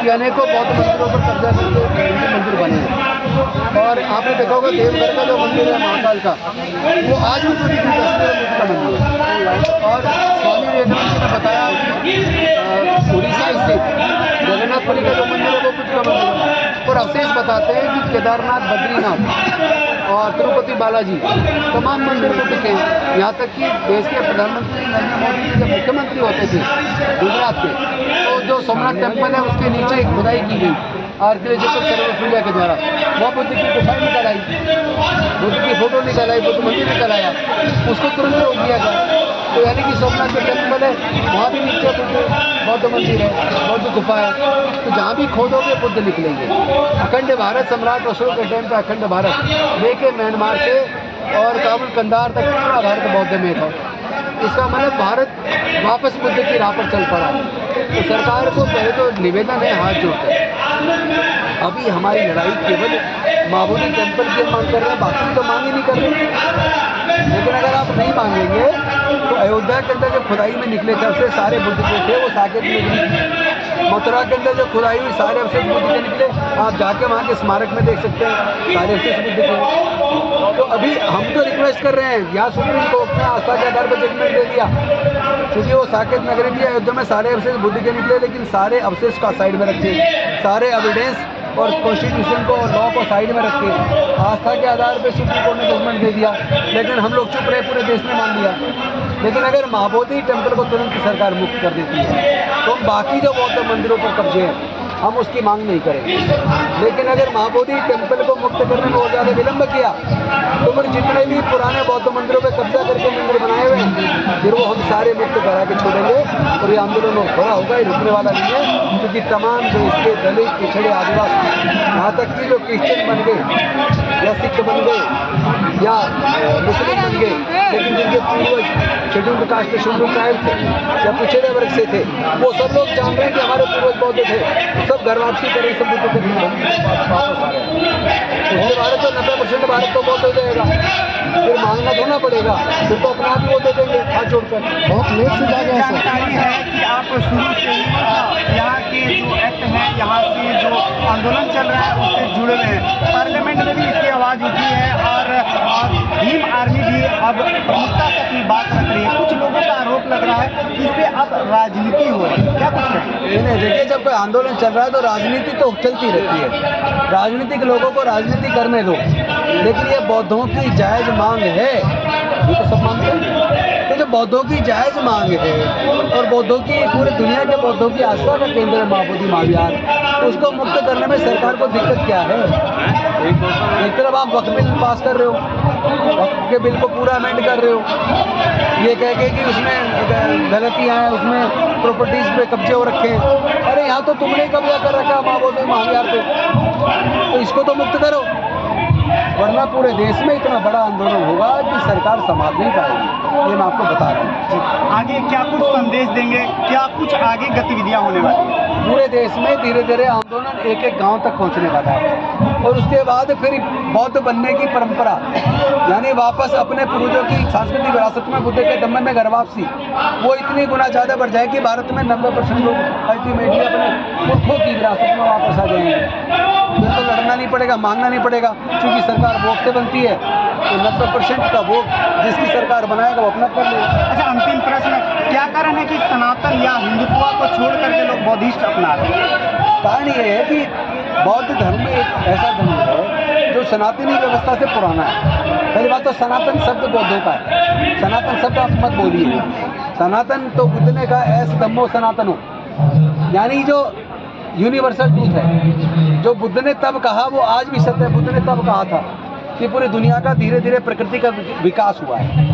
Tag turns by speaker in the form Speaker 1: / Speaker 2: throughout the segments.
Speaker 1: कि अनेकों बौद्ध मंदिरों पर कब्जा करके हिंदू मंदिर बने हैं। और आपने देखा होगा देवघर का जो मंदिर है महाकाल का, वो आज भी पूरी तस्वीर का मंदिर है। और स्वामी विवेकानंद जी ने बताया कि उड़ीसा स्थित जगन्नाथपुरी का जो मंदिर है वो बुद्ध का मंदिर है। और अवशेष बताते हैं कि केदारनाथ, बद्रीनाथ और तिरुपति बालाजी तमाम मंदिर बुद्ध के हैं। यहाँ तक कि देश के प्रधानमंत्री नरेंद्र मोदी जी जब मुख्यमंत्री होते थे गुजरात के, तो जो सोमनाथ टेम्पल है उसके नीचे एक खुदाई की गई आर्कियोलॉजिकल सर्वे ऑफ इंडिया के द्वारा। वह बुद्ध की गुफाएं निकल आई, बुद्ध की फोटो निकल आई, बुद्ध मंदिर निकल आया, उसको तुरंत रोक दिया गया। तो यानी कि सोमनाथ जो टेम्पल है वहाँ भी नीचे बौद्ध मंदिर है, बौद्ध गुफा है, तो जहाँ भी खोदोगे बुद्ध निकलेंगे। अखंड भारत सम्राट अशोक के टाइम पर अखंड भारत लेके म्यांमार से और काबुल कंधार तक पूरा भारत बौद्ध में था। इसका मतलब भारत वापस बुद्ध की राह पर चल पड़ा। तो सरकार को पहले तो निवेदन है हाथ जोड़कर, अभी हमारी लड़ाई केवल महाबोधि टेम्पल की मांग कर रहे हैं, बाकी तो मांग ही नहीं कर रहे। लेकिन अगर आप नहीं मांगेंगे तो अयोध्या के अंदर जो खुदाई में निकले थे अवशेष सारे बुद्ध के थे, वो साकेत में निकली। मथुरा के अंदर जो खुदाई हुई सारे अवशेष बुद्ध के निकले। आप जाके वहाँ के स्मारक में देख सकते हैं सारे अवशेष बुद्ध के। तो अभी हम तो रिक्वेस्ट कर रहे हैं, यहाँ सुप्रीम कोर्ट ने आस्था के आधार पर जजमेंट दे दिया, क्योंकि वो साकेत नगरी थी अयोध्या में सारे अवशेष बुद्ध के निकले, लेकिन सारे अवशेष का साइड में रखे, सारे एविडेंस और कॉन्स्टिट्यूशन को और लॉ को साइड में रखे आस्था के आधार पर सुप्रीम कोर्ट ने जजमेंट दे दिया। लेकिन हम लोग चुप रहे, पूरे देश ने मान लिया। लेकिन अगर महाबोधि टेम्पल को तुरंत सरकार मुक्त कर देती है तो बाकी जो बौद्ध मंदिरों पर कब्जे हैं हम उसकी मांग नहीं करेंगे। लेकिन अगर महाबोधि टेम्पल को मुक्त करने में बहुत ज़्यादा विलम्ब किया तो फिर जितने भी पुराने बौद्ध मंदिरों पर कब्जा करके मंदिर बनाए हुए हैं फिर वो हम सारे मुक्त करा के छोड़ेंगे। और ये आंदोलन बड़ा होगा, ये रुकने वाला नहीं है, क्योंकि तमाम देश के दलित, पिछड़े, आदिवासी, यहाँ तक कि जो क्रिश्चियन बन गए या सिख बन गए या मुस्लिम बन गए, लेकिन जिनके पूर्वज शेड्यूल्ड कास्ट शेड्यूल्ड ट्राइब थे या पिछड़े वर्ग से थे, वो सब लोग जान रहे हैं कि हमारे पूर्वज बौद्ध थे, सब घर वापसी करें, सब बुद्ध के वापस आ रहे हैं। उसके भारत तो 90% भारत तो बौद्ध हो जाएगा, फिर मांगना धोना पड़ेगा, फिर तो अपना भी वो दे देंगे हाथ जोड़कर। बहुत लेट से जाएगा।
Speaker 2: जानकारी है कि आप शुरू से ही यहाँ के जो एक्ट हैं, यहाँ से जो आंदोलन चल रहा है उससे जुड़े हुए हैं। पार्लियामेंट में भी इसकी आवाज़ उठी है और भीम आर्मी भी अब प्रमुखता से अपनी बात रख रही है। कुछ लोगों का आरोप लग रहा है कि इस पर अब राजनीति हो रही है, क्या कुछ कहें?
Speaker 1: नहीं, देखिए जब कोई आंदोलन चल रहा है तो राजनीति तो चलती रहती है, राजनीतिक लोगों को राजनीति करने दो। लेकिन ये बौद्धों की जायज़ मांग है, ये तो सब मानते हैं। तो जो बौद्धों की जायज़ मांग है और बौद्धों की पूरी दुनिया के बौद्धों की आस्था का केंद्र है महाबोधि महाविहार, तो उसको मुक्त करने में सरकार को दिक्कत क्या है? एक तरफ आप वक्फ बिल पास कर रहे हो, वक्फ के बिल को पूरा अमेंड कर रहे हो, ये कह के कि उसमें गलतियाँ हैं, उसमें प्रॉपर्टीज़ पे कब्जे हो रखे हैं। अरे यहाँ तो तुमने ही कब्जा कर रखा महाबोधि महाविहार पे, तो इसको तो मुक्त करो, वरना पूरे देश में इतना बड़ा आंदोलन होगा कि सरकार संभाल नहीं पाएगी। ये मैं आपको बता रहा हूँ।
Speaker 2: आगे क्या कुछ संदेश देंगे, क्या कुछ आगे गतिविधियाँ होने वाली हैं?
Speaker 1: पूरे देश में धीरे धीरे आंदोलन एक एक गांव तक पहुंचने वाला है और उसके बाद फिर बौद्ध बनने की परंपरा, यानी वापस अपने पूर्वजों की सांस्कृतिक विरासत में बुद्ध के दम्मे में घर वापसी, वो इतनी गुना ज़्यादा बढ़ जाए कि भारत में 90% लोग अल्टीमेटली अपने पुरखों की विरासत में वापस आ जाएंगे। फिर तो लड़ना नहीं पड़ेगा, मांगना नहीं पड़ेगा, क्योंकि सरकार वोट से बनती है, तो 90% का वोट जिसकी सरकार बनाएगा वो अपना कर लेगा।
Speaker 2: अच्छा, अंतिम प्रश्न, क्या कारण है कि सनातन या हिंदुत्व को छोड़ करके लोग बौद्धिस्ट अपना रहे हैं?
Speaker 1: कारण ये है कि बौद्ध धर्म एक ऐसा धर्म है जो सनातनी व्यवस्था से पुराना है। पहली बात तो सनातन शब्द बौद्धों का है, सनातन शब्द आप मत बोलिए। सनातन तो बुद्ध ने कहा ऐस धम्मो सनातनो, यानी जो यूनिवर्सल ट्रूथ है, जो बुद्ध ने तब कहा वो आज भी सत्य है। बुद्ध ने तब कहा था कि पूरी दुनिया का धीरे धीरे प्रकृति का विकास हुआ है,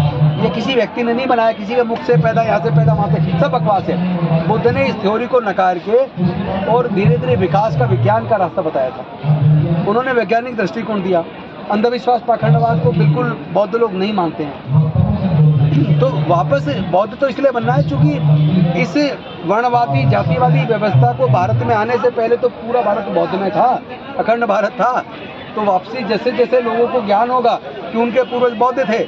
Speaker 1: ये किसी व्यक्ति ने नहीं बनाया, किसी के मुख से पैदा, यहाँ से पैदा, वहाँ से, सब बकवास है। बुद्ध ने इस थ्योरी को नकार के और धीरे धीरे विकास का, विज्ञान का रास्ता बताया था। उन्होंने वैज्ञानिक दृष्टिकोण दिया। अंधविश्वास, पाखंडवाद को बिल्कुल बौद्ध लोग नहीं मानते हैं। तो वापस बौद्ध तो इसलिए बनना है क्योंकि इस वर्णवादी, जातिवादी व्यवस्था को भारत में आने से पहले तो पूरा भारत बौद्ध में था, अखंड भारत था। तो वापसी जैसे जैसे लोगों को ज्ञान होगा कि उनके पूर्वज बौद्ध थे,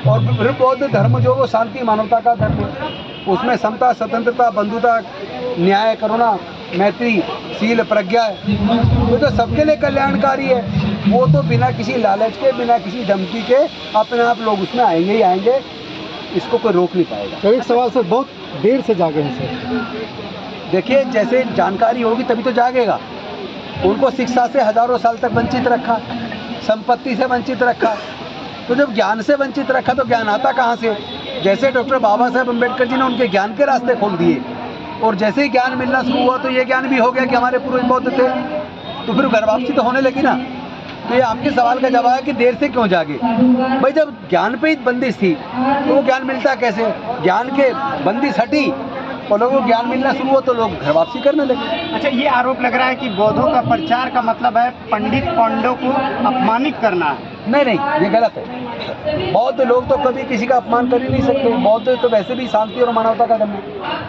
Speaker 1: और फिर बौद्ध धर्म जो वो शांति मानवता का धर्म है, उसमें समता, स्वतंत्रता, बंधुता, न्याय, करुणा, मैत्री, शील, प्रज्ञा है, वो तो सबके लिए कल्याणकारी है। वो तो बिना किसी लालच के, बिना किसी धमकी के अपने आप लोग उसमें आएंगे ही आएंगे, इसको कोई रोक नहीं पाएगा।
Speaker 3: तो एक सवाल सर, बहुत देर से जागे हैं सर।
Speaker 1: देखिए, जैसे जानकारी होगी तभी तो जागेगा। उनको शिक्षा से हजारों साल तक वंचित रखा, संपत्ति से वंचित रखा, तो जब ज्ञान से वंचित रखा तो ज्ञान आता कहाँ से? जैसे डॉक्टर बाबा साहेब अम्बेडकर जी ने उनके ज्ञान के रास्ते खोल दिए, और जैसे ही ज्ञान मिलना शुरू हुआ तो ये ज्ञान भी हो गया कि हमारे पूर्वज बौद्ध थे, तो फिर घर वापसी तो होने लगी ना। तो ये आपके सवाल का जवाब है कि देर से क्यों जागे। भाई, जब ज्ञान पे ही बंदिश थी तो वो ज्ञान मिलता कैसे? ज्ञान के बंदिश हटी और लोगों को ज्ञान मिलना शुरू हुआ तो लोग घर वापसी करने लगे।
Speaker 2: अच्छा, ये आरोप लग रहा है कि बौद्धों का प्रचार का मतलब है पंडित पांडव को अपमानित करना है।
Speaker 1: नहीं, ये गलत है। बौद्ध लोग तो कभी किसी का अपमान कर ही नहीं सकते। बौद्ध तो वैसे भी शांति और मानवता का धर्म है,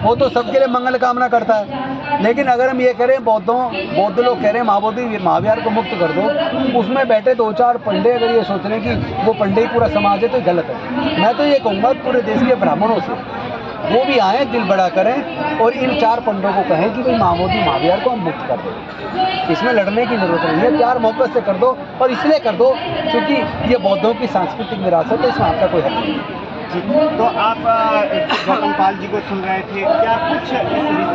Speaker 1: वो तो सबके लिए मंगल कामना करता है। लेकिन अगर हम ये करें, बौद्ध लोग कह रहे हैं महाविहार को मुक्त कर दो, उसमें बैठे 2-4 पंडे अगर ये सोच रहे हैं कि वो पंडे ही पूरा समाज है, तो गलत है। मैं तो ये कहूँगा पूरे देश के ब्राह्मणों से वो भी आए, दिल बड़ा करें और इन 4 पंडों को कहें कि भाई महाविहार को हम मुक्त कर दो। इसमें लड़ने की जरूरत नहीं है, प्यार मोहब्बत से कर दो, और इसलिए कर दो क्योंकि ये बौद्धों की सांस्कृतिक विरासत है, इसमें आपका कोई हक नहीं है।
Speaker 2: जी, तो आप गौतम पाल जी को सुन रहे थे, क्या कुछ इस